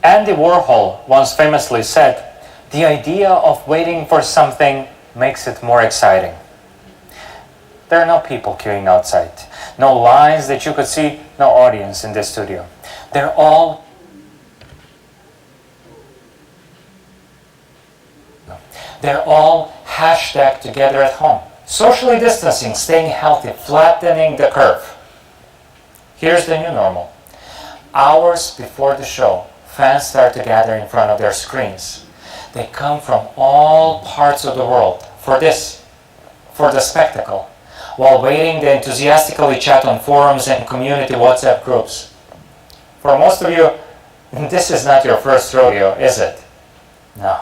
Andy Warhol once famously said, "The idea of waiting for something makes it more exciting." There are no people queuing outside, no lines that you could see, no audience in this studio. They're all hashtag together at home, socially distancing, staying healthy, flattening the curve. Here's the new normal. Hours before the show, fans start to gather in front of their screens. They come from all parts of the world for the spectacle. While waiting, they enthusiastically chat on forums and community WhatsApp groups. For most of you, this is not your first rodeo, is it? No.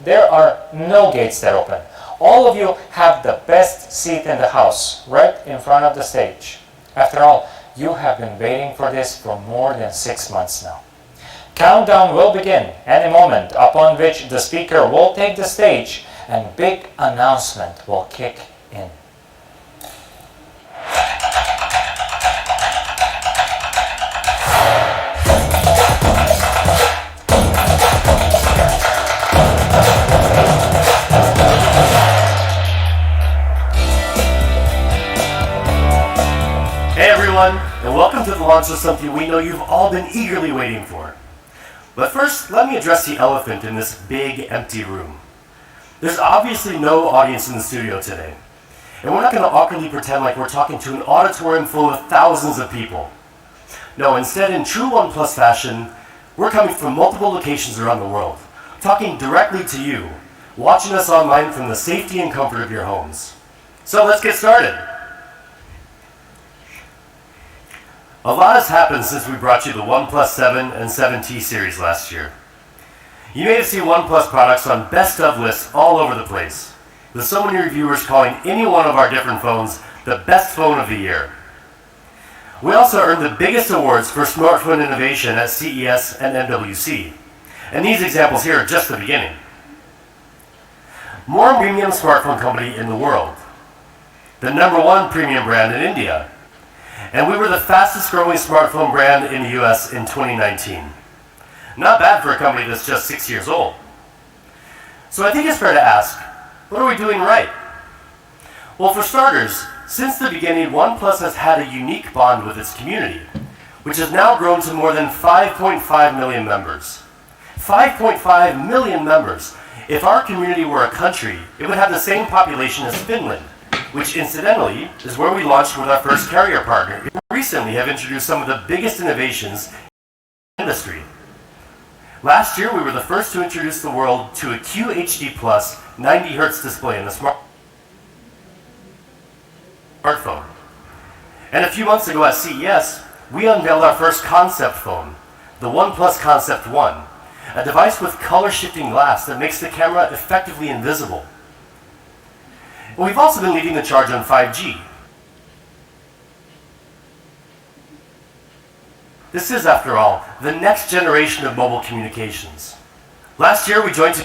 There are no gates that open. All of you have the best seat in the house, right in front of the stage. After all, you have been waiting for this for more than 6 months now. Countdown will begin any moment, upon which the speaker will take the stage and big announcement will kick in. Hey everyone, and welcome to the launch of something we know you've all been eagerly waiting for. But first, let me address the elephant in this big, empty room. There's obviously no audience in the studio today, and we're not going to awkwardly pretend like we're talking to an auditorium full of thousands of people. No, instead, in true OnePlus fashion, we're coming from multiple locations around the world, talking directly to you, watching us online from the safety and comfort of your homes. So let's get started. A lot has happened since we brought you the OnePlus 7 and 7T series last year. You may have seen OnePlus products on best of lists all over the place, with so many reviewers calling any one of our different phones the best phone of the year. We also earned the biggest awards for smartphone innovation at CES and MWC, and these examples here are just the beginning. More premium smartphone company in the world, the #1 premium brand in India, and we were the fastest growing smartphone brand in the US in 2019. Not bad for a company that's just 6 years old. So I think it's fair to ask, what are we doing right? Well, for starters, since the beginning, OnePlus has had a unique bond with its community, which has now grown to more than 5.5 million members. 5.5 million members. If our community were a country, it would have the same population as Finland, which incidentally is where we launched with our first carrier partner. We recently have introduced some of the biggest innovations in the industry. Last year, we were the first to introduce the world to a QHD+ 90Hz display in the smartphone. And a few months ago at CES, we unveiled our first concept phone, the OnePlus Concept 1, a device with color-shifting glass that makes the camera effectively invisible. We've also been leading the charge on 5G. This is, after all, the next generation of mobile communications. Last year, we joined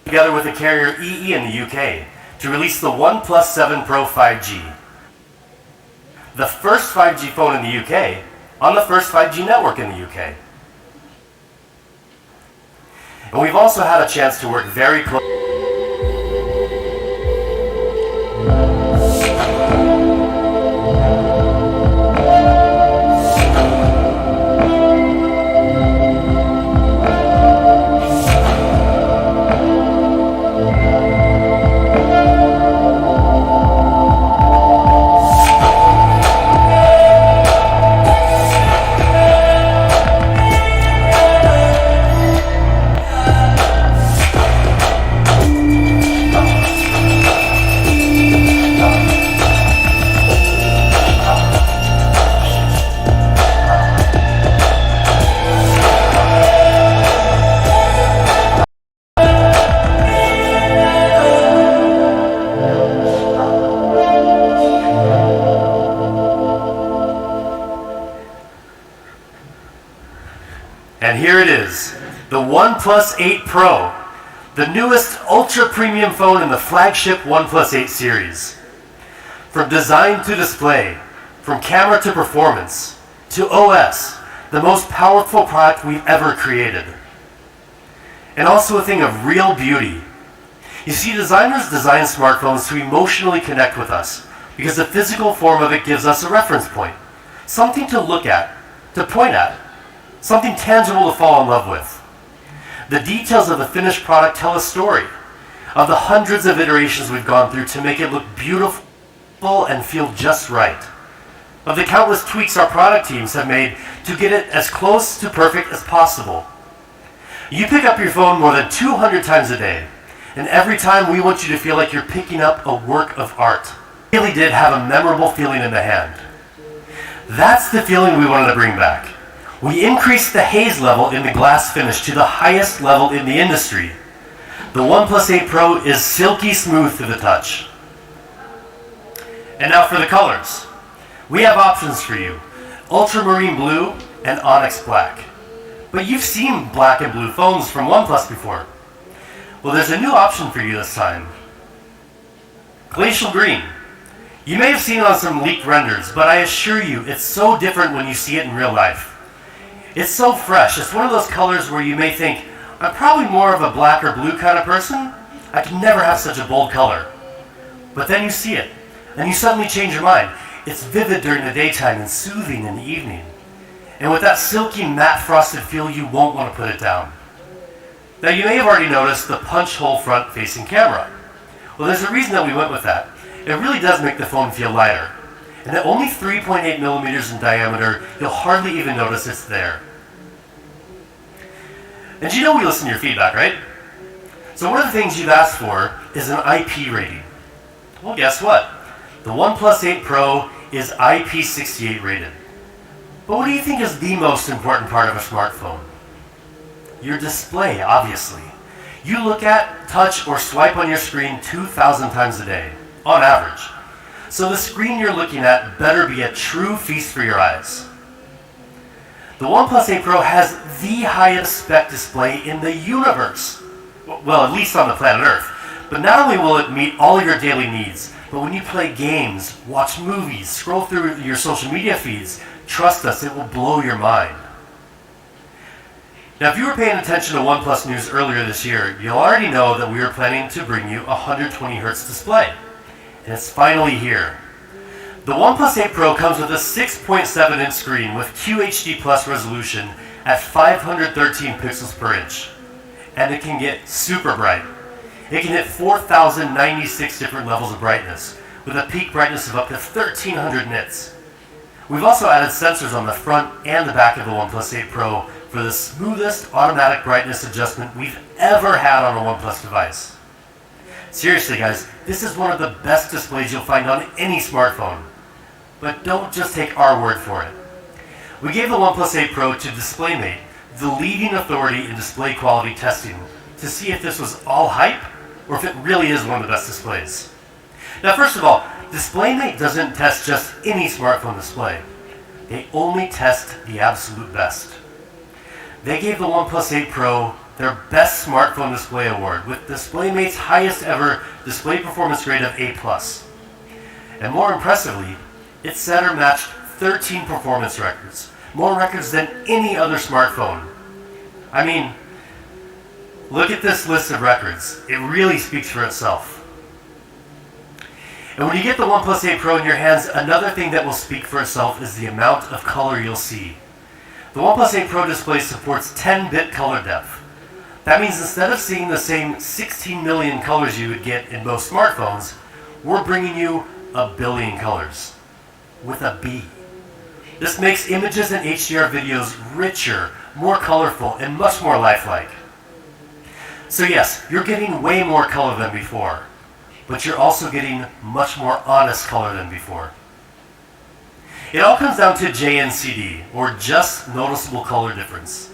together with the carrier EE in the UK to release the OnePlus 7 Pro 5G, the first 5G phone in the UK on the first 5G network in the UK. And we've also had a chance to work very closely. And here it is, the OnePlus 8 Pro, the newest ultra-premium phone in the flagship OnePlus 8 series. From design to display, from camera to performance, to OS, the most powerful product we've ever created. And also a thing of real beauty. You see, designers design smartphones to emotionally connect with us because the physical form of it gives us a reference point, something to look at, to point at, something tangible to fall in love with. The details of the finished product tell a story of the hundreds of iterations we've gone through to make it look beautiful and feel just right, of the countless tweaks our product teams have made to get it as close to perfect as possible. You pick up your phone more than 200 times a day, and every time we want you to feel like you're picking up a work of art. It really did have a memorable feeling in the hand. That's the feeling we wanted to bring back. We increased the haze level in the glass finish to the highest level in the industry. The OnePlus 8 Pro is silky smooth to the touch. And now for the colors. We have options for you: ultramarine blue and onyx black. But you've seen black and blue phones from OnePlus before. Well, there's a new option for you this time. Glacial green. You may have seen it on some leaked renders, but I assure you it's so different when you see it in real life. It's so fresh. It's one of those colors where you may think, I'm probably more of a black or blue kind of person. I can never have such a bold color. But then you see it, and you suddenly change your mind. It's vivid during the daytime and soothing in the evening. And with that silky matte frosted feel, you won't want to put it down. Now you may have already noticed the punch hole front facing camera. Well, there's a reason that we went with that. It really does make the phone feel lighter. And at only 3.8 millimeters in diameter, you'll hardly even notice it's there. And you know we listen to your feedback, right? So one of the things you've asked for is an IP rating. Well, guess what? The OnePlus 8 Pro is IP68 rated. But what do you think is the most important part of a smartphone? Your display, obviously. You look at, touch, or swipe on your screen 2,000 times a day, on average. So the screen you're looking at better be a true feast for your eyes. The OnePlus 8 Pro has the highest spec display in the universe. Well, at least on the planet Earth. But not only will it meet all your daily needs, but when you play games, watch movies, scroll through your social media feeds, trust us, it will blow your mind. Now, if you were paying attention to OnePlus news earlier this year, you'll already know that we were planning to bring you a 120Hz display. And it's finally here. The OnePlus 8 Pro comes with a 6.7-inch screen with QHD Plus resolution at 513 pixels per inch. And it can get super bright. It can hit 4,096 different levels of brightness, with a peak brightness of up to 1,300 nits. We've also added sensors on the front and the back of the OnePlus 8 Pro for the smoothest automatic brightness adjustment we've ever had on a OnePlus device. Seriously guys, this is one of the best displays you'll find on any smartphone. But don't just take our word for it. We gave the OnePlus 8 Pro to DisplayMate, the leading authority in display quality testing, to see if this was all hype or if it really is one of the best displays. Now first of all, DisplayMate doesn't test just any smartphone display. They only test the absolute best. They gave the OnePlus 8 Pro their Best Smartphone Display Award with DisplayMate's highest ever display performance grade of A+. And more impressively, it set or matched 13 performance records, more records than any other smartphone. I mean, look at this list of records. It really speaks for itself. And when you get the OnePlus 8 Pro in your hands, another thing that will speak for itself is the amount of color you'll see. The OnePlus 8 Pro display supports 10-bit color depth. That means instead of seeing the same 16 million colors you would get in most smartphones, we're bringing you a billion colors. With a B. This makes images and HDR videos richer, more colorful, and much more lifelike. So yes, you're getting way more color than before, but you're also getting much more honest color than before. It all comes down to JNCD, or just noticeable color difference.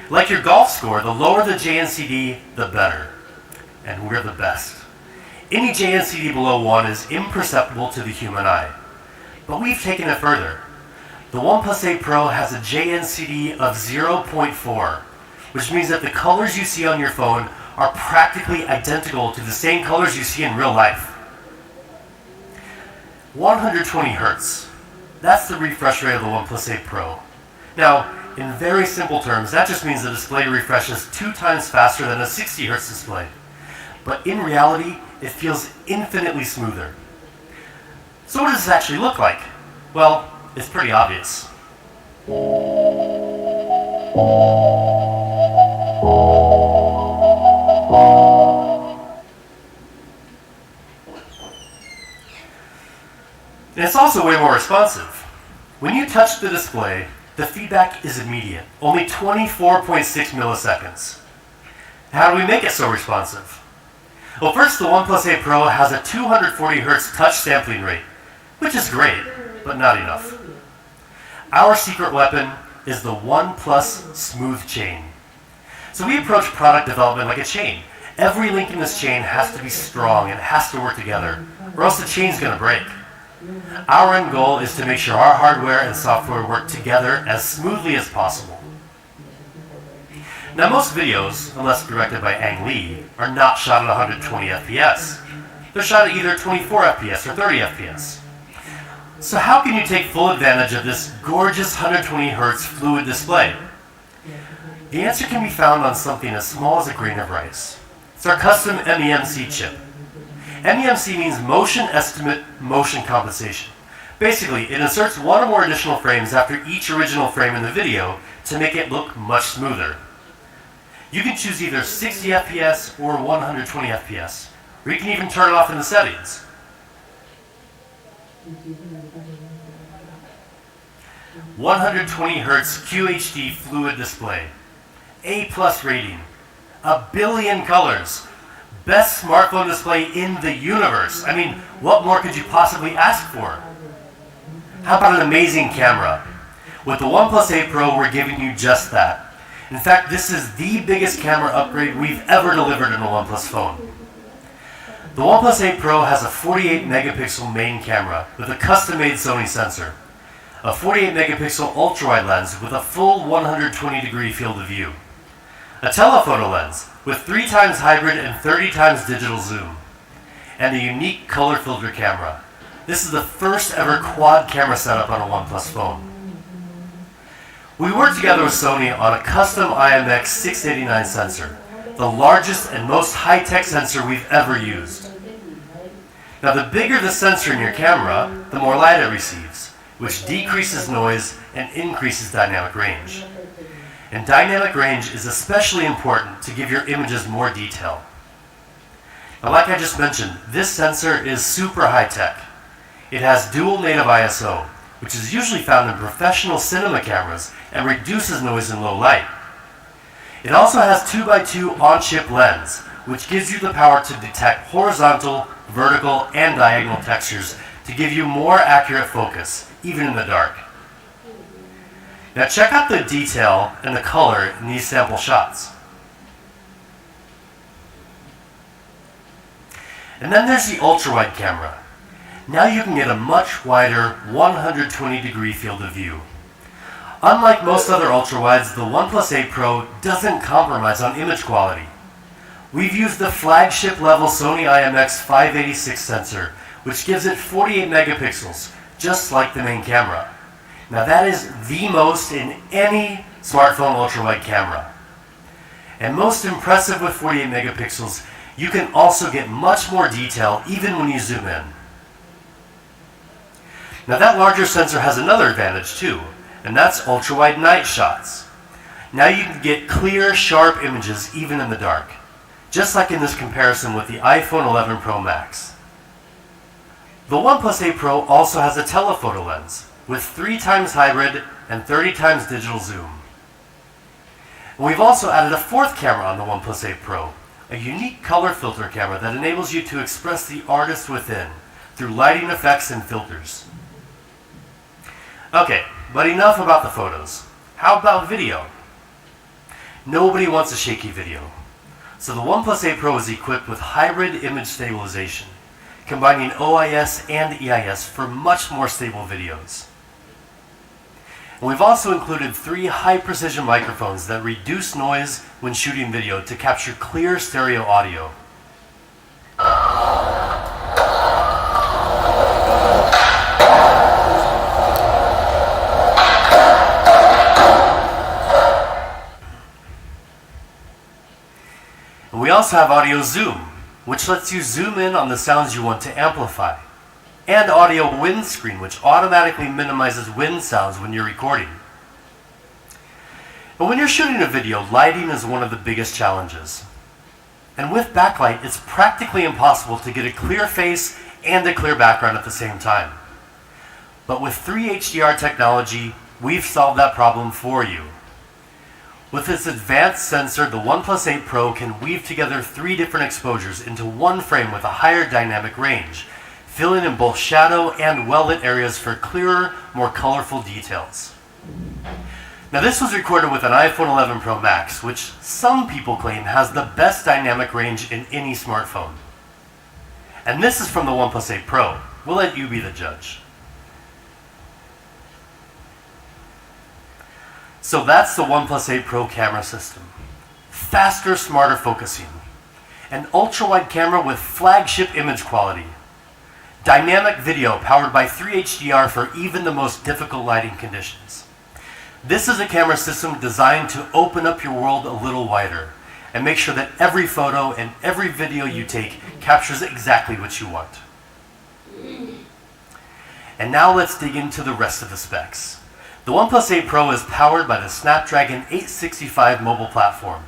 Like your golf score, the lower the JNCD, the better. And we're the best. Any JNCD below 1 is imperceptible to the human eye. But we've taken it further. The OnePlus 8 Pro has a JNCD of 0.4, which means that the colors you see on your phone are practically identical to the same colors you see in real life. 120 Hz. That's the refresh rate of the OnePlus 8 Pro. Now, In very simple terms, that just means the display refreshes 2 times faster than a 60 Hz display. But in reality, it feels infinitely smoother. So what does this actually look like? Well, it's pretty obvious. And it's also way more responsive. When you touch the display, the feedback is immediate, only 24.6 milliseconds. How do we make it so responsive? Well, first, the OnePlus 8 Pro has a 240 Hz touch sampling rate, which is great, but not enough. Our secret weapon is the OnePlus Smooth Chain. So we approach product development like a chain. Every link in this chain has to be strong and it has to work together, or else the chain's going to break. Our end goal is to make sure our hardware and software work together as smoothly as possible. Now, most videos, unless directed by Ang Lee, are not shot at 120 FPS. They're shot at either 24 FPS or 30 FPS. So how can you take full advantage of this gorgeous 120 Hz fluid display? The answer can be found on something as small as a grain of rice. It's our custom MEMC chip. MEMC means Motion Estimate Motion Compensation. Basically, it inserts one or more additional frames after each original frame in the video to make it look much smoother. You can choose either 60 FPS or 120 FPS, or you can even turn it off in the settings. "120Hz QHD fluid display, A+ rating, 1 billion colors, best smartphone display in the universe." I mean, what more could you possibly ask for? How about an amazing camera? With the OnePlus 8 Pro, we're giving you just that. In fact, this is the biggest camera upgrade we've ever delivered in a OnePlus phone. The OnePlus 8 Pro has a 48 megapixel main camera with a custom-made Sony sensor, a 48 megapixel ultra-wide lens with a full 120 degree field of view, a telephoto lens with 3 times hybrid and 30 times digital zoom, and a unique color filter camera. This is the first ever quad camera setup on a OnePlus phone. We worked together with Sony on a custom IMX689 sensor, the largest and most high-tech sensor we've ever used. Now, the bigger the sensor in your camera, the more light it receives, which decreases noise and increases dynamic range. And dynamic range is especially important to give your images more detail. Now, like I just mentioned, this sensor is super high-tech. It has dual native ISO, which is usually found in professional cinema cameras and reduces noise in low light. It also has 2x2 on-chip lens, which gives you the power to detect horizontal, vertical, and diagonal textures to give you more accurate focus, even in the dark. Now check out the detail and the color in these sample shots. And then there's the ultra-wide camera. Now you can get a much wider 120 degree field of view. Unlike most other ultra-wides, the OnePlus 8 Pro doesn't compromise on image quality. We've used the flagship level Sony IMX586 sensor, which gives it 48 megapixels, just like the main camera. Now that is the most in any smartphone ultra-wide camera. And most impressive with 48 megapixels, you can also get much more detail even when you zoom in. Now that larger sensor has another advantage too, and that's ultra-wide night shots. Now you can get clear, sharp images even in the dark, just like in this comparison with the iPhone 11 Pro Max. The OnePlus 8 Pro also has a telephoto lens with 3 times hybrid and 30 times digital zoom. And we've also added a 4th camera on the OnePlus 8 Pro, a unique color filter camera that enables you to express the artist within through lighting effects and filters. Okay, but enough about the photos. How about video? Nobody wants a shaky video. So the OnePlus 8 Pro is equipped with hybrid image stabilization, combining OIS and EIS for much more stable videos. And we've also included 3 high-precision microphones that reduce noise when shooting video to capture clear stereo audio. also have audio zoom, which lets you zoom in on the sounds you want to amplify, and audio windscreen, which automatically minimizes wind sounds when you're recording. But when you're shooting a video, lighting is one of the biggest challenges. And with backlight, it's practically impossible to get a clear face and a clear background at the same time. But with 3 HDR technology, we've solved that problem for you. With its advanced sensor, the OnePlus 8 Pro can weave together 3 different exposures into one frame with a higher dynamic range, filling in both shadow and well-lit areas for clearer, more colorful details. Now this was recorded with an iPhone 11 Pro Max, which some people claim has the best dynamic range in any smartphone. And this is from the OnePlus 8 Pro. We'll let you be the judge. So that's the OnePlus 8 Pro camera system. Faster, smarter focusing. An ultra-wide camera with flagship image quality. Dynamic video powered by 3 HDR for even the most difficult lighting conditions. This is a camera system designed to open up your world a little wider and make sure that every photo and every video you take captures exactly what you want. And now let's dig into the rest of the specs. The OnePlus 8 Pro is powered by the Snapdragon 865 mobile platform.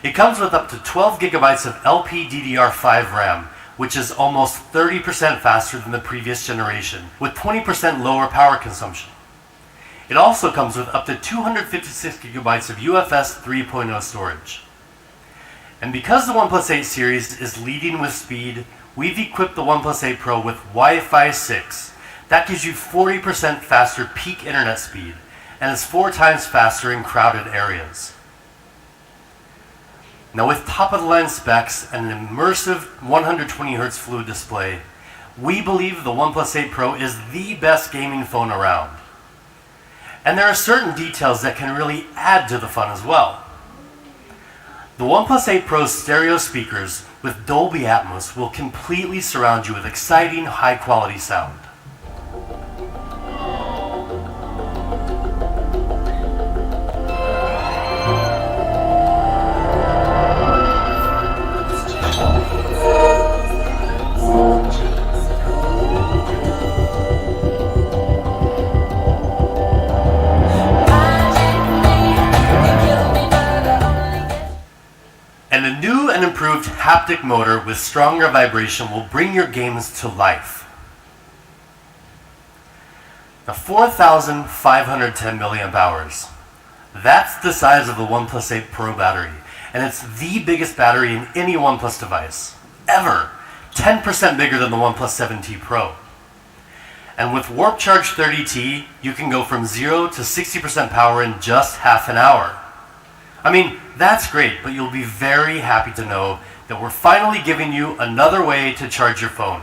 It comes with up to 12 gigabytes of LPDDR5 RAM, which is almost 30% faster than the previous generation, with 20% lower power consumption. It also comes with up to 256 gigabytes of UFS 3.0 storage. And because the OnePlus 8 series is leading with speed, we've equipped the OnePlus 8 Pro with Wi-Fi 6. That gives you 40% faster peak internet speed and is 4 times faster in crowded areas. Now with top-of-the-line specs and an immersive 120Hz fluid display, we believe the OnePlus 8 Pro is the best gaming phone around. And there are certain details that can really add to the fun as well. The OnePlus 8 Pro's stereo speakers with Dolby Atmos will completely surround you with exciting, high-quality sound. And a new and improved haptic motor with stronger vibration will bring your games to life. Now 4,510 milliamp hours. That's the size of the OnePlus 8 Pro battery, and it's the biggest battery in any OnePlus device, ever. 10% bigger than the OnePlus 7T Pro. And with Warp Charge 30T, you can go from 0 to 60% power in just half an hour. I mean, that's great, but you'll be very happy to know that we're finally giving you another way to charge your phone.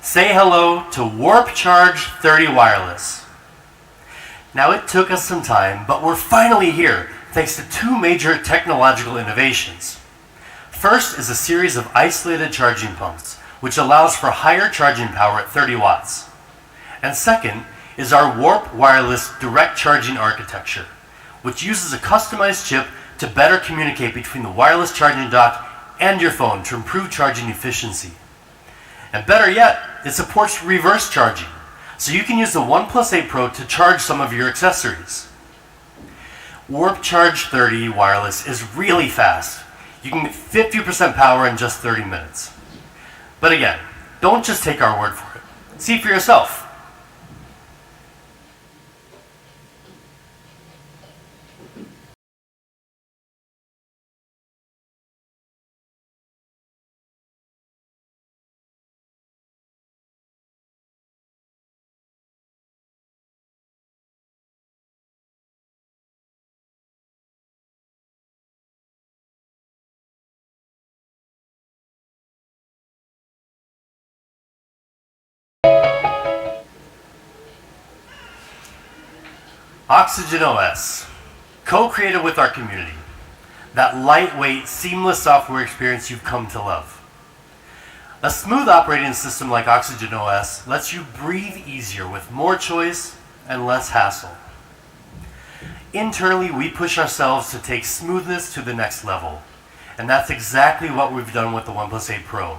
Say hello to Warp Charge 30 Wireless. Now it took us some time, but we're finally here thanks to 2 major technological innovations. First is a series of isolated charging pumps, which allows for higher charging power at 30 watts. And second is our Warp Wireless direct charging architecture, which uses a customized chip to better communicate between the wireless charging dock and your phone to improve charging efficiency. And better yet, it supports reverse charging, so you can use the OnePlus 8 Pro to charge some of your accessories. Warp Charge 30 Wireless is really fast. You can get 50% power in just 30 minutes. But again, don't just take our word for it. See for yourself. Oxygen OS, co-created with our community. That lightweight, seamless software experience you've come to love. A smooth operating system like Oxygen OS lets you breathe easier with more choice and less hassle. Internally, we push ourselves to take smoothness to the next level. And that's exactly what we've done with the OnePlus 8 Pro.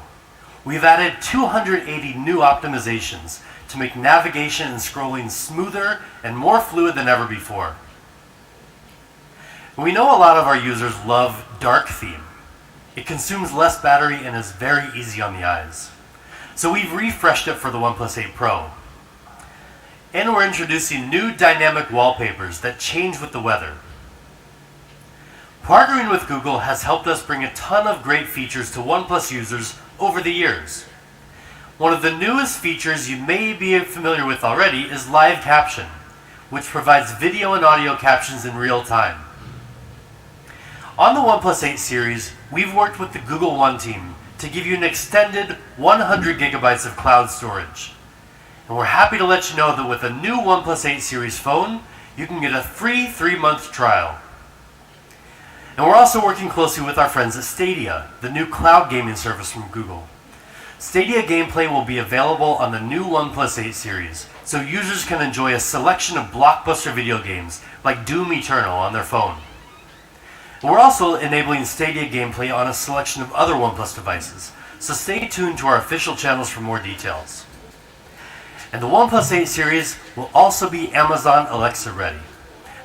We've added 280 new optimizations to make navigation and scrolling smoother and more fluid than ever before. We know a lot of our users love dark theme. It consumes less battery and is very easy on the eyes. So we've refreshed it for the OnePlus 8 Pro. And we're introducing new dynamic wallpapers that change with the weather. Partnering with Google has helped us bring a ton of great features to OnePlus users over the years. One of the newest features you may be familiar with already is live caption, which provides video and audio captions in real time. On the OnePlus 8 series, we've worked with the Google One team to give you an extended 100 gigabytes of cloud storage. And we're happy to let you know that with a new OnePlus 8 series phone, you can get a free 3-month trial. And we're also working closely with our friends at Stadia, the new cloud gaming service from Google. Stadia gameplay will be available on the new OnePlus 8 series, so users can enjoy a selection of blockbuster video games like Doom Eternal on their phone. And we're also enabling Stadia gameplay on a selection of other OnePlus devices, so stay tuned to our official channels for more details. And the OnePlus 8 series will also be Amazon Alexa ready.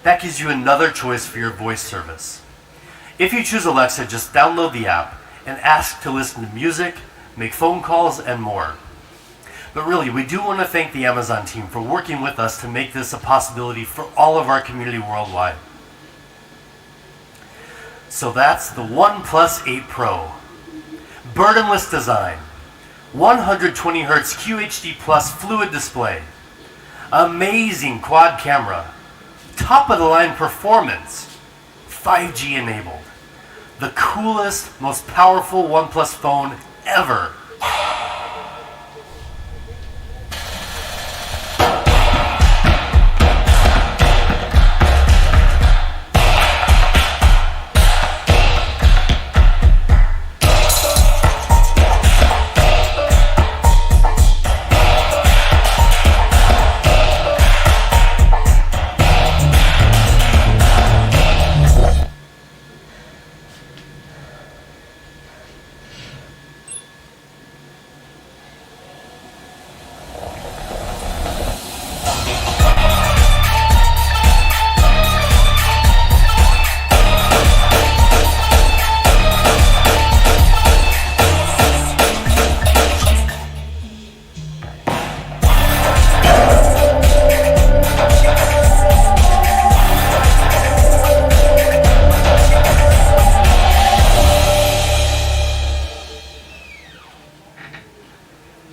That gives you another choice for your voice service. If you choose Alexa, just download the app and ask to listen to music, make phone calls, and more. But really, we do want to thank the Amazon team for working with us to make this a possibility for all of our community worldwide. So that's the OnePlus 8 Pro. Burdenless design, 120Hz QHD Plus fluid display, amazing quad camera, top of the line performance, 5G enabled. The coolest, most powerful OnePlus phone ever.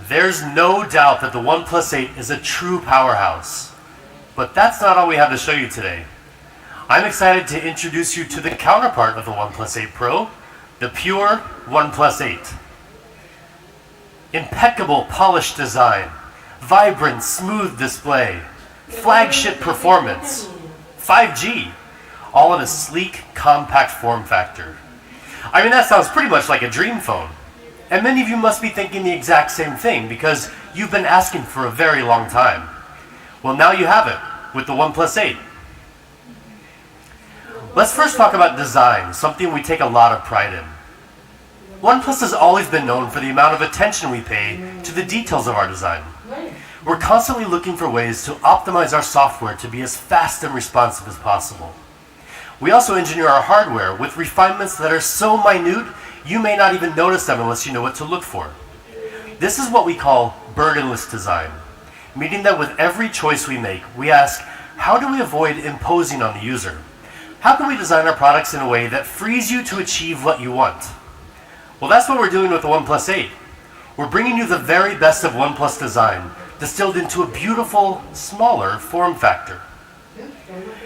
There's no doubt that the OnePlus 8 is a true powerhouse. But that's not all we have to show you today. I'm excited to introduce you to the counterpart of the OnePlus 8 Pro, the pure OnePlus 8. Impeccable polished design, vibrant smooth display, flagship performance, 5G, all in a sleek, compact form factor. I mean, that sounds pretty much like a dream phone. And many of you must be thinking the exact same thing because you've been asking for a very long time. Well, now you have it with the OnePlus 8. Let's first talk about design, something we take a lot of pride in. OnePlus has always been known for the amount of attention we pay to the details of our design. We're constantly looking for ways to optimize our software to be as fast and responsive as possible. We also engineer our hardware with refinements that are so minute you may not even notice them unless you know what to look for. This is what we call burdenless design, meaning that with every choice we make, we ask, how do we avoid imposing on the user? How can we design our products in a way that frees you to achieve what you want? Well, that's what we're doing with the OnePlus 8. We're bringing you the very best of OnePlus design, distilled into a beautiful, smaller form factor.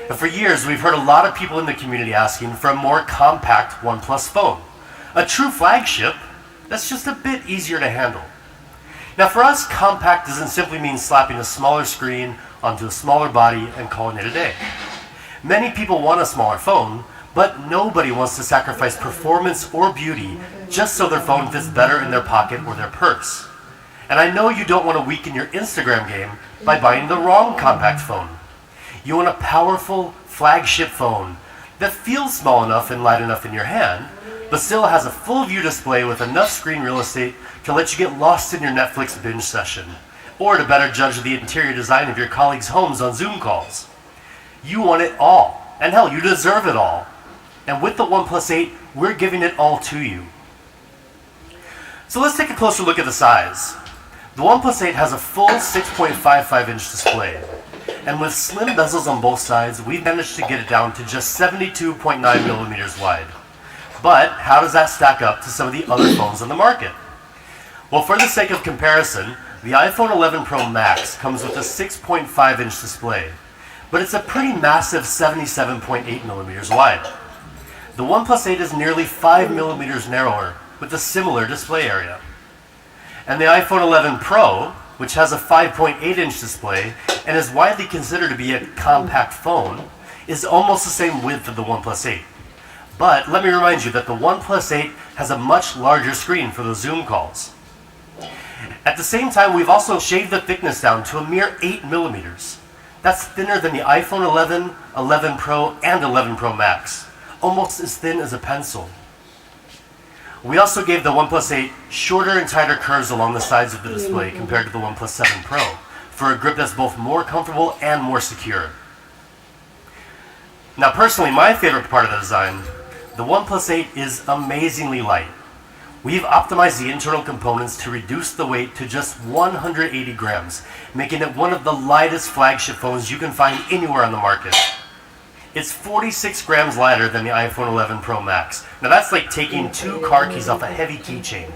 And for years, we've heard a lot of people in the community asking for a more compact OnePlus phone. A true flagship that's just a bit easier to handle. Now for us, compact doesn't simply mean slapping a smaller screen onto a smaller body and calling it a day. Many people want a smaller phone, but nobody wants to sacrifice performance or beauty just so their phone fits better in their pocket or their purse. And I know you don't want to weaken your Instagram game by buying the wrong compact phone. You want a powerful flagship phone that feels small enough and light enough in your hand, but still has a full view display with enough screen real estate to let you get lost in your Netflix binge session, or to better judge the interior design of your colleagues' homes on Zoom calls. You want it all, and hell, you deserve it all. And with the OnePlus 8, we're giving it all to you. So let's take a closer look at the size. The OnePlus 8 has a full 6.55-inch display, and with slim bezels on both sides, we've managed to get it down to just 72.9 millimeters wide. But how does that stack up to some of the other phones on the market? Well, for the sake of comparison, the iPhone 11 Pro Max comes with a 6.5-inch display, but it's a pretty massive 77.8 millimeters wide. The OnePlus 8 is nearly 5 millimeters narrower with a similar display area. And the iPhone 11 Pro, which has a 5.8-inch display and is widely considered to be a compact phone, is almost the same width of the OnePlus 8. But let me remind you that the OnePlus 8 has a much larger screen for those Zoom calls. At the same time, we've also shaved the thickness down to a mere 8 millimeters. That's thinner than the iPhone 11, 11 Pro, and 11 Pro Max, almost as thin as a pencil. We also gave the OnePlus 8 shorter and tighter curves along the sides of the display compared to the OnePlus 7 Pro, for a grip that's both more comfortable and more secure. Now personally, my favorite part of the design, the OnePlus 8 is amazingly light. We've optimized the internal components to reduce the weight to just 180 grams, making it one of the lightest flagship phones you can find anywhere on the market. It's 46 grams lighter than the iPhone 11 Pro Max. Now that's like taking 2 car keys off a heavy keychain.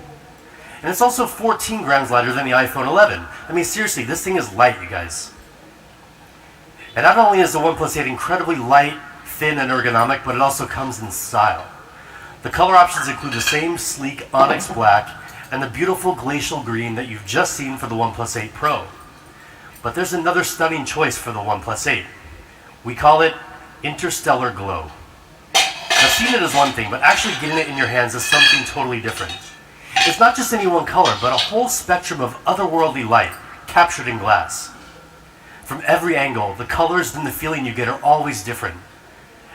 And it's also 14 grams lighter than the iPhone 11. I mean, seriously, this thing is light, you guys. And not only is the OnePlus 8 incredibly light, thin, and ergonomic, but it also comes in style. The color options include the same sleek onyx black and the beautiful glacial green that you've just seen for the OnePlus 8 Pro. But there's another stunning choice for the OnePlus 8. We call it Interstellar Glow. Now, seeing it is one thing, but actually getting it in your hands is something totally different. It's not just any one color, but a whole spectrum of otherworldly light captured in glass. From every angle, the colors and the feeling you get are always different.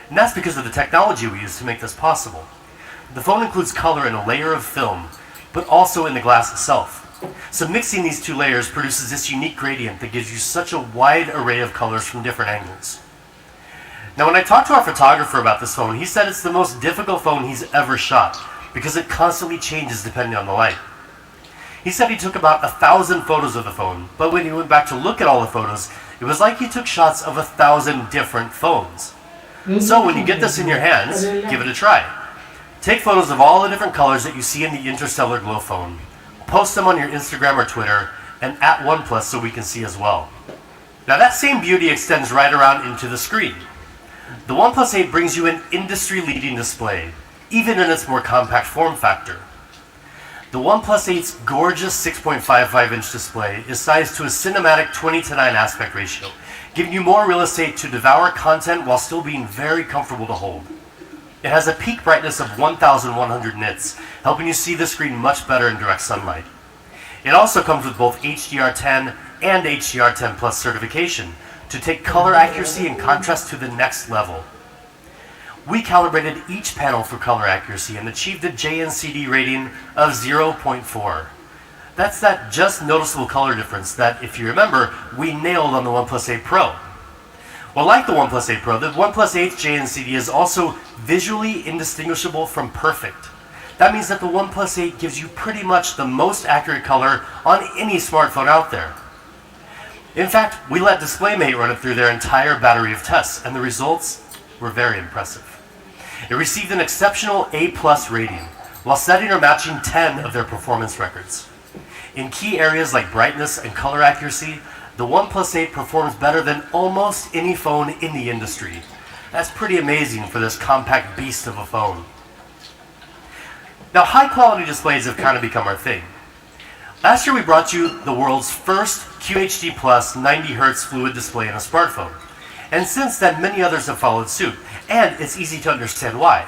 And that's because of the technology we use to make this possible. The phone includes color in a layer of film, but also in the glass itself. So mixing these two layers produces this unique gradient that gives you such a wide array of colors from different angles. Now, when I talked to our photographer about this phone, he said it's the most difficult phone he's ever shot because it constantly changes depending on the light. He said he took about 1,000 photos of the phone, but when he went back to look at all the photos, it was like he took shots of 1,000 different phones. So when you get this in your hands, give it a try. Take photos of all the different colors that you see in the Interstellar Glow phone. Post them on your Instagram or Twitter, and at OnePlus so we can see as well. Now that same beauty extends right around into the screen. The OnePlus 8 brings you an industry-leading display, even in its more compact form factor. The OnePlus 8's gorgeous 6.55-inch display is sized to a cinematic 20:9 aspect ratio, giving you more real estate to devour content while still being very comfortable to hold. It has a peak brightness of 1,100 nits, helping you see the screen much better in direct sunlight. It also comes with both HDR10 and HDR10 Plus certification to take color accuracy and contrast to the next level. We calibrated each panel for color accuracy and achieved a JNCD rating of 0.4. That's that just noticeable color difference that, if you remember, we nailed on the OnePlus 8 Pro. Well, like the OnePlus 8 Pro, the OnePlus 8's JNCD is also visually indistinguishable from perfect. That means that the OnePlus 8 gives you pretty much the most accurate color on any smartphone out there. In fact, we let DisplayMate run it through their entire battery of tests, and the results were very impressive. It received an exceptional A+ rating, while setting or matching 10 of their performance records. In key areas like brightness and color accuracy, the OnePlus 8 performs better than almost any phone in the industry. That's pretty amazing for this compact beast of a phone. Now, high-quality displays have kind of become our thing. Last year we brought you the world's first QHD Plus 90Hz fluid display in a smartphone. And since then, many others have followed suit, and it's easy to understand why.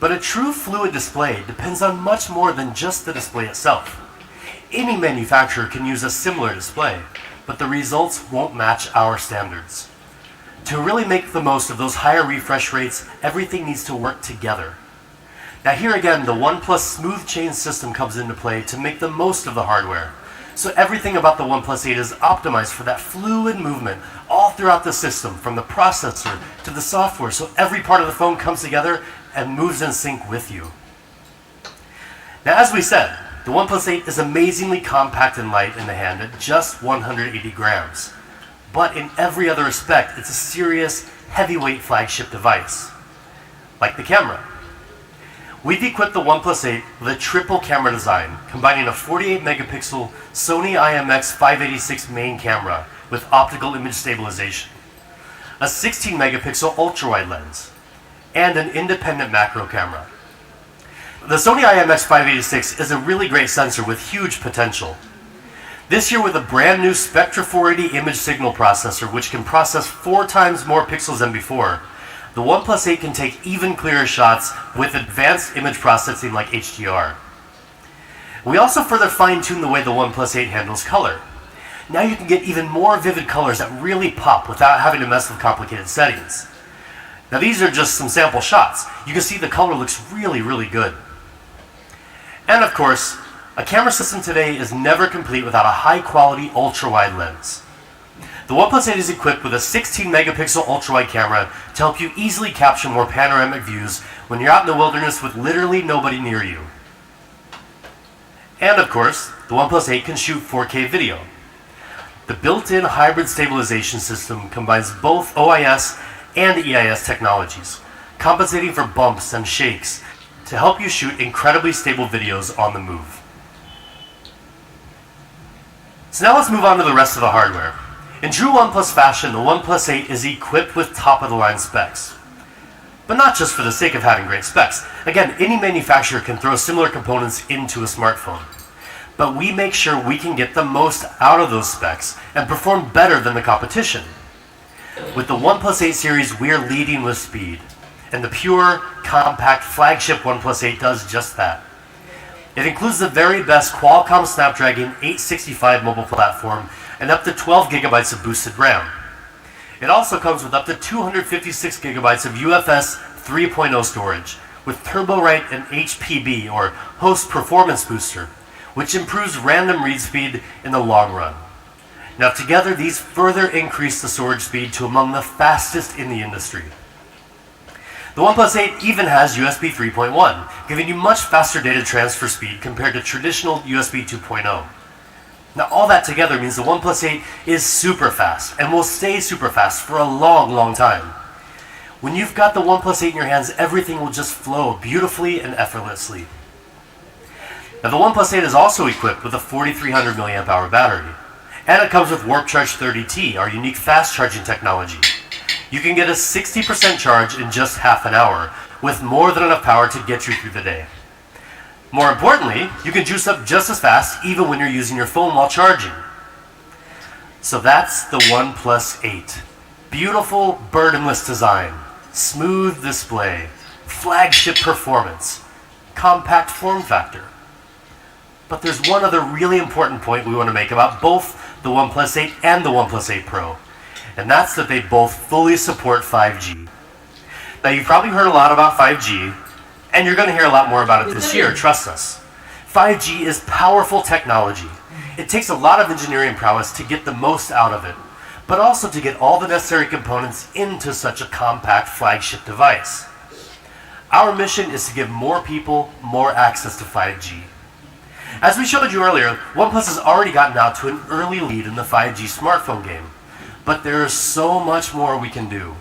But a true fluid display depends on much more than just the display itself. Any manufacturer can use a similar display, but the results won't match our standards. To really make the most of those higher refresh rates, everything needs to work together. Now here again, the OnePlus smooth chain system comes into play to make the most of the hardware. So everything about the OnePlus 8 is optimized for that fluid movement all throughout the system, from the processor to the software, so every part of the phone comes together and moves in sync with you. Now as we said, the OnePlus 8 is amazingly compact and light in the hand at just 180 grams. But in every other respect, it's a serious, heavyweight flagship device. Like the camera. We've equipped the OnePlus 8 with a triple camera design, combining a 48 megapixel Sony IMX586 main camera with optical image stabilization, a 16 megapixel ultra-wide lens, and an independent macro camera. The Sony IMX586 is a really great sensor with huge potential. This year with a brand new Spectra 480 image signal processor, which can process 4 times more pixels than before, the OnePlus 8 can take even clearer shots with advanced image processing like HDR. We also further fine-tuned the way the OnePlus 8 handles color. Now you can get even more vivid colors that really pop without having to mess with complicated settings. Now these are just some sample shots. You can see the color looks really, really good. And of course, a camera system today is never complete without a high-quality ultra-wide lens. The OnePlus 8 is equipped with a 16 megapixel ultra-wide camera to help you easily capture more panoramic views when you're out in the wilderness with literally nobody near you. And of course, the OnePlus 8 can shoot 4K video. The built-in hybrid stabilization system combines both OIS and EIS technologies, compensating for bumps and shakes to help you shoot incredibly stable videos on the move. So now let's move on to the rest of the hardware. In true OnePlus fashion, the OnePlus 8 is equipped with top-of-the-line specs. But not just for the sake of having great specs. Again, any manufacturer can throw similar components into a smartphone. But we make sure we can get the most out of those specs and perform better than the competition. With the OnePlus 8 series, we're leading with speed. And the pure, compact flagship OnePlus 8 does just that. It includes the very best Qualcomm Snapdragon 865 mobile platform and up to 12 gigabytes of boosted RAM. It also comes with up to 256 gigabytes of UFS 3.0 storage with TurboWrite and HPB, or Host Performance Booster, which improves random read speed in the long run. Now together, these further increase the storage speed to among the fastest in the industry. The OnePlus 8 even has USB 3.1, giving you much faster data transfer speed compared to traditional USB 2.0. Now all that together means the OnePlus 8 is super fast and will stay super fast for a long, long time. When you've got the OnePlus 8 in your hands, everything will just flow beautifully and effortlessly. Now the OnePlus 8 is also equipped with a 4300 mAh battery, and it comes with Warp Charge 30T, our unique fast charging technology. You can get a 60% charge in just half an hour, with more than enough power to get you through the day. More importantly, you can juice up just as fast even when you're using your phone while charging. So that's the OnePlus 8. Beautiful, burdenless design, smooth display, flagship performance, compact form factor. But there's one other really important point we want to make about both the OnePlus 8 and the OnePlus 8 Pro, and that's that they both fully support 5G. Now you've probably heard a lot about 5G, and you're going to hear a lot more about it this year, trust us. 5G is powerful technology. It takes a lot of engineering prowess to get the most out of it, but also to get all the necessary components into such a compact flagship device. Our mission is to give more people more access to 5G. As we showed you earlier, OnePlus has already gotten out to an early lead in the 5G smartphone game, but there is so much more we can do.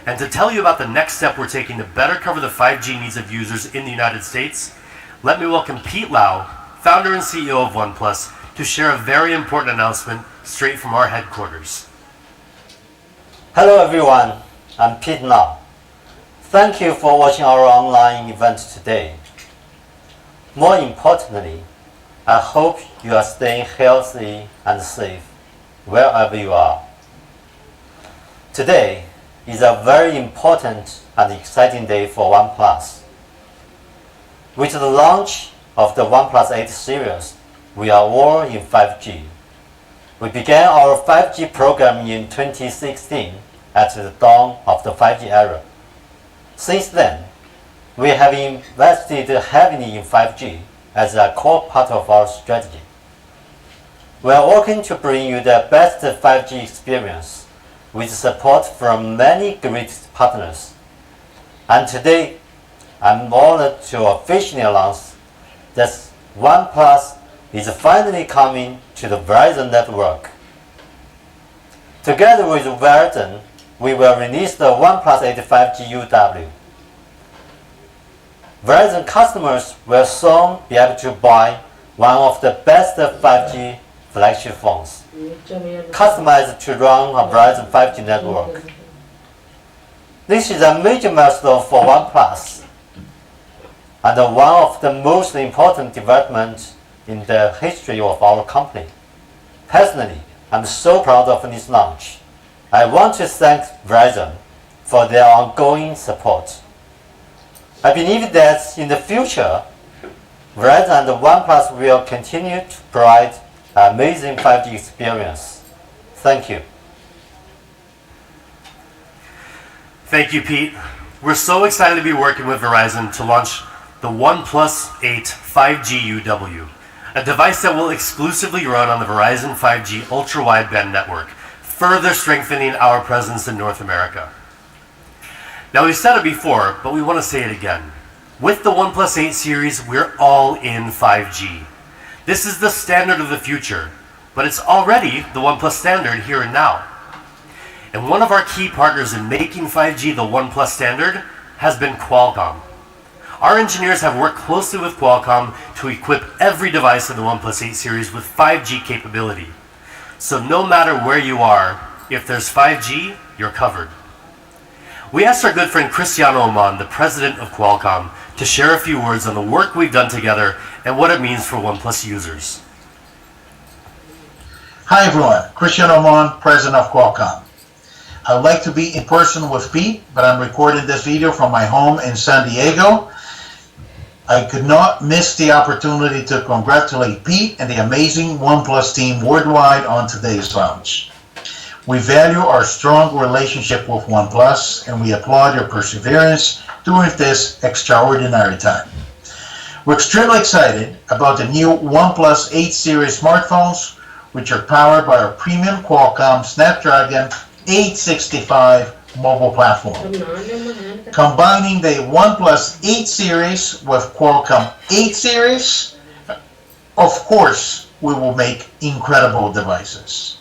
And to tell you about the next step we're taking to better cover the 5G needs of users in the United States, let me welcome Pete Lau, founder and CEO of OnePlus, to share a very important announcement straight from our headquarters. Hello everyone, I'm Pete Lau. Thank you for watching our online event today. More importantly, I hope you are staying healthy and safe wherever you are. Today is a very important and exciting day for OnePlus. With the launch of the OnePlus 8 series, we are all in 5G. We began our 5G program in 2016 at the dawn of the 5G era. Since then, we have invested heavily in 5G as a core part of our strategy. We are working to bring you the best 5G experience with support from many great partners. And today, I'm honored to officially announce that OnePlus is finally coming to the Verizon network. Together with Verizon, we will release the OnePlus 8 5G UW. Verizon customers will soon be able to buy one of the best 5G flagship phones, customized to run a Verizon 5G network. This is a major milestone for OnePlus and one of the most important developments in the history of our company. Personally, I'm so proud of this launch. I want to thank Verizon for their ongoing support. I believe that in the future, Verizon and OnePlus will continue to provide an amazing 5G experience. Thank you. Thank you, Pete. We're so excited to be working with Verizon to launch the OnePlus 8 5G UW, a device that will exclusively run on the Verizon 5G ultra-wideband network, further strengthening our presence in North America. Now, we've said it before, but we want to say it again. With the OnePlus 8 series, we're all in 5G. This is the standard of the future, but it's already the OnePlus standard here and now. And one of our key partners in making 5G the OnePlus standard has been Qualcomm. Our engineers have worked closely with Qualcomm to equip every device in the OnePlus 8 series with 5G capability. So no matter where you are, if there's 5G, you're covered. We asked our good friend Cristiano Oman, the president of Qualcomm, to share a few words on the work we've done together and what it means for OnePlus users. Hi everyone, Cristiano Oman, president of Qualcomm. I'd like to be in person with Pete, but I'm recording this video from my home in San Diego. I could not miss the opportunity to congratulate Pete and the amazing OnePlus team worldwide on today's launch. We value our strong relationship with OnePlus, and we applaud your perseverance during this extraordinary time. We're extremely excited about the new OnePlus 8 series smartphones, which are powered by our premium Qualcomm Snapdragon 865 mobile platform. Combining the OnePlus 8 series with Qualcomm 8 series, of course, we will make incredible devices.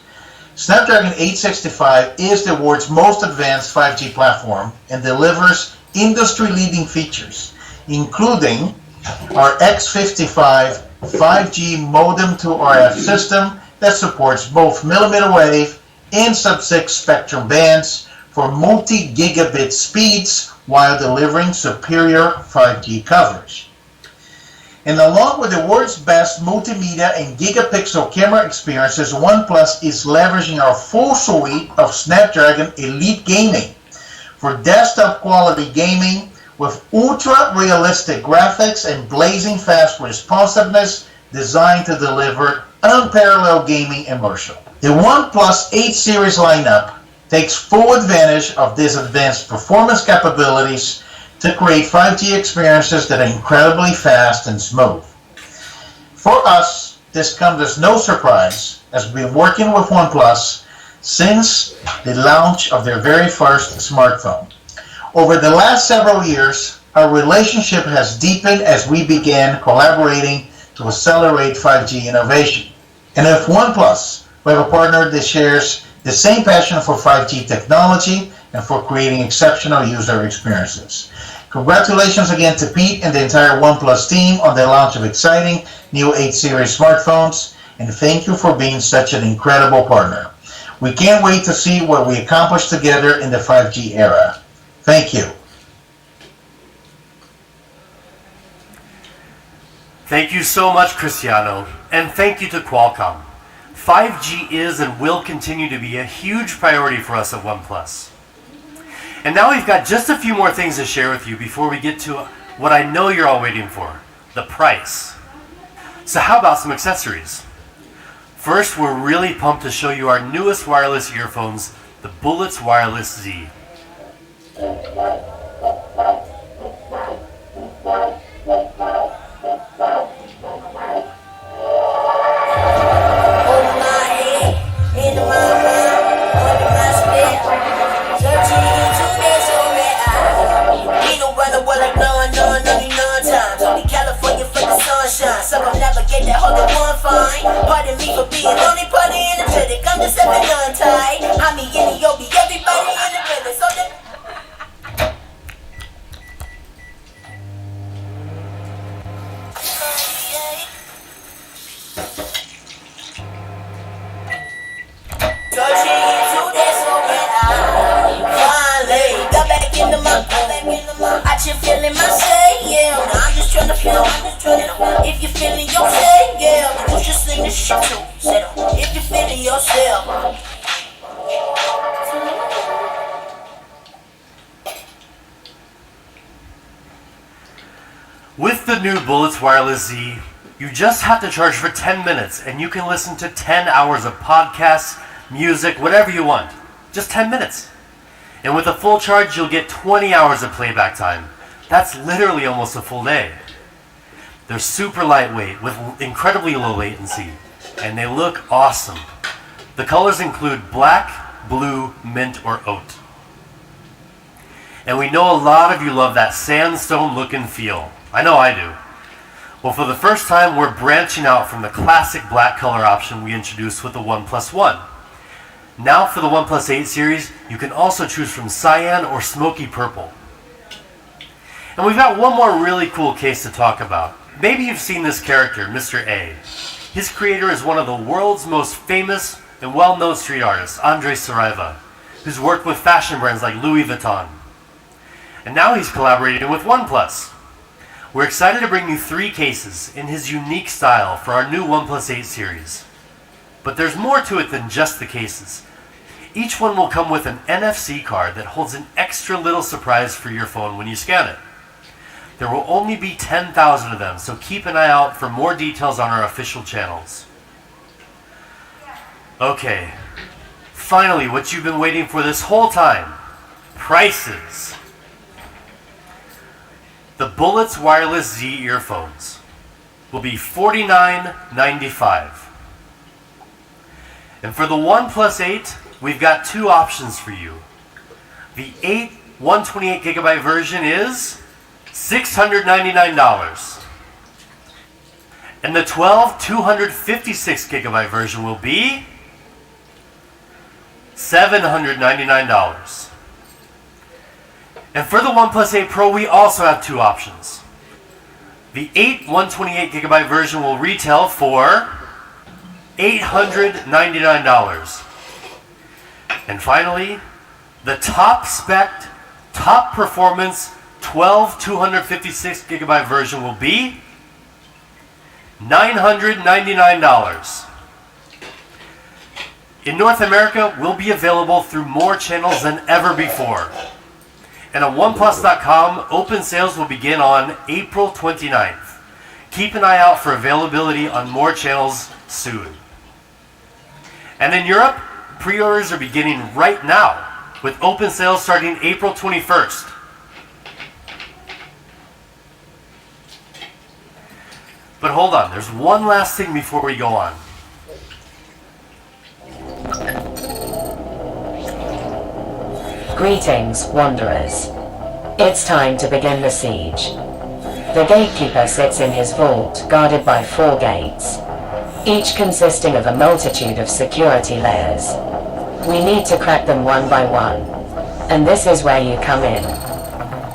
Snapdragon 865 is the world's most advanced 5G platform and delivers industry-leading features, including our X55 5G modem to RF system that supports both millimeter wave and sub-6 spectrum bands for multi-gigabit speeds while delivering superior 5G coverage. And along with the world's best multimedia and gigapixel camera experiences, OnePlus is leveraging our full suite of Snapdragon Elite Gaming for desktop quality gaming with ultra-realistic graphics and blazing fast responsiveness designed to deliver unparalleled gaming immersion. The OnePlus 8 series lineup takes full advantage of these advanced performance capabilities to create 5G experiences that are incredibly fast and smooth. For us, this comes as no surprise, as we've been working with OnePlus since the launch of their very first smartphone. Over the last several years, our relationship has deepened as we began collaborating to accelerate 5G innovation. And with OnePlus, we have a partner that shares the same passion for 5G technology and for creating exceptional user experiences. Congratulations again to Pete and the entire OnePlus team on the launch of exciting new 8 series smartphones, and thank you for being such an incredible partner. We can't wait to see what we accomplish together in the 5G era. Thank you. Thank you so much, Cristiano, and thank you to Qualcomm. 5G is and will continue to be a huge priority for us at OnePlus. And now we've got just a few more things to share with you before we get to what I know you're all waiting for, the price. So how about some accessories? First, we're really pumped to show you our newest wireless earphones, the Bullets Wireless Z. Some will never get that hold of one fine. Pardon me for being only party energetic. I'm just having untied. I'm the Yobi, everybody in the building. So that I just feeling myself, yeah. I'm just trying to feel. If you're feeling yourself, yeah, you should sing this shit too. If you're feeling yourself. With the new Bullets Wireless Z, you just have to charge for 10 minutes and you can listen to 10 hours of podcasts, music, whatever you want. Just 10 minutes. And with a full charge, you'll get 20 hours of playback time. That's literally almost a full day. They're super lightweight with incredibly low latency, and they look awesome. The colors include black, blue, mint, or oat. And we know a lot of you love that sandstone look and feel. I know I do. Well, for the first time, we're branching out from the classic black color option we introduced with the OnePlus One. Now for the OnePlus 8 series, you can also choose from cyan or smoky purple. And we've got one more really cool case to talk about. Maybe you've seen this character, Mr. A. His creator is one of the world's most famous and well-known street artists, Andres Saraiva, who's worked with fashion brands like Louis Vuitton. And now he's collaborating with OnePlus. We're excited to bring you 3 cases in his unique style for our new OnePlus 8 series. But there's more to it than just the cases. Each one will come with an NFC card that holds an extra little surprise for your phone when you scan it. There will only be 10,000 of them, so keep an eye out for more details on our official channels. Okay, finally, what you've been waiting for this whole time. Prices. The Bullets Wireless Z earphones will be $49.95. And for the OnePlus 8, we've got 2 options for you. The 8 128GB version is $699. And the 12 256GB version will be $799. And for the OnePlus 8 Pro, we also have 2 options. The 8 128GB version will retail for $899. And finally, the top spec, top performance 12 256GB version will be $999. In North America, will be available through more channels than ever before. And on OnePlus.com, open sales will begin on April 29th. Keep an eye out for availability on more channels soon. And in Europe, pre-orders are beginning right now, with open sales starting April 21st. But hold on, there's one last thing before we go on. Greetings, wanderers. It's time to begin the siege. The gatekeeper sits in his vault, guarded by 4 gates, each consisting of a multitude of security layers. We need to crack them one by one, and this is where you come in.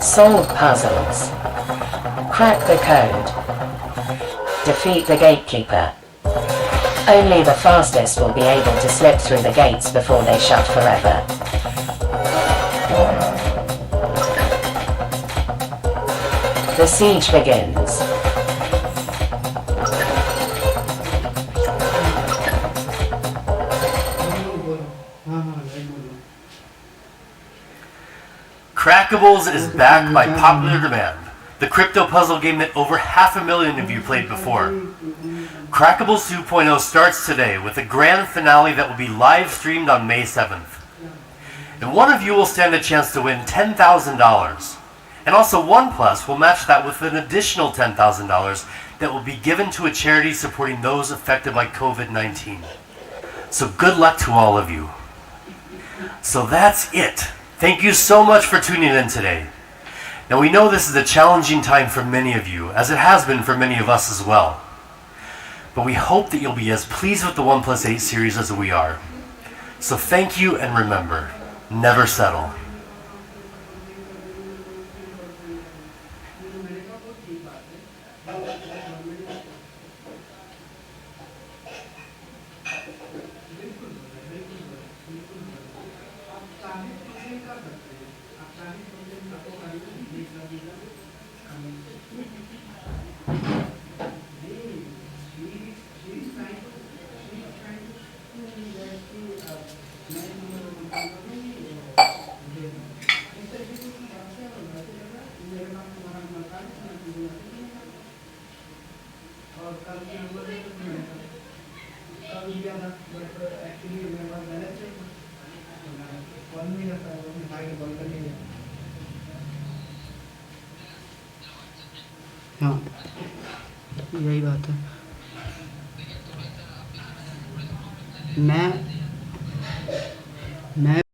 Solve puzzles. Crack the code. Defeat the gatekeeper. Only the fastest will be able to slip through the gates before they shut forever. The siege begins. Crackables is back by popular demand. The crypto puzzle game that over 500,000 of you played before. Crackables 2.0 starts today with a grand finale that will be live streamed on May 7th. And one of you will stand a chance to win $10,000. And also OnePlus will match that with an additional $10,000 that will be given to a charity supporting those affected by COVID-19. So good luck to all of you. So that's it. Thank you so much for tuning in today. Now we know this is a challenging time for many of you, as it has been for many of us as well. But we hope that you'll be as pleased with the OnePlus 8 series as we are. So thank you, and remember, never settle. हाँ यही बात है। मैं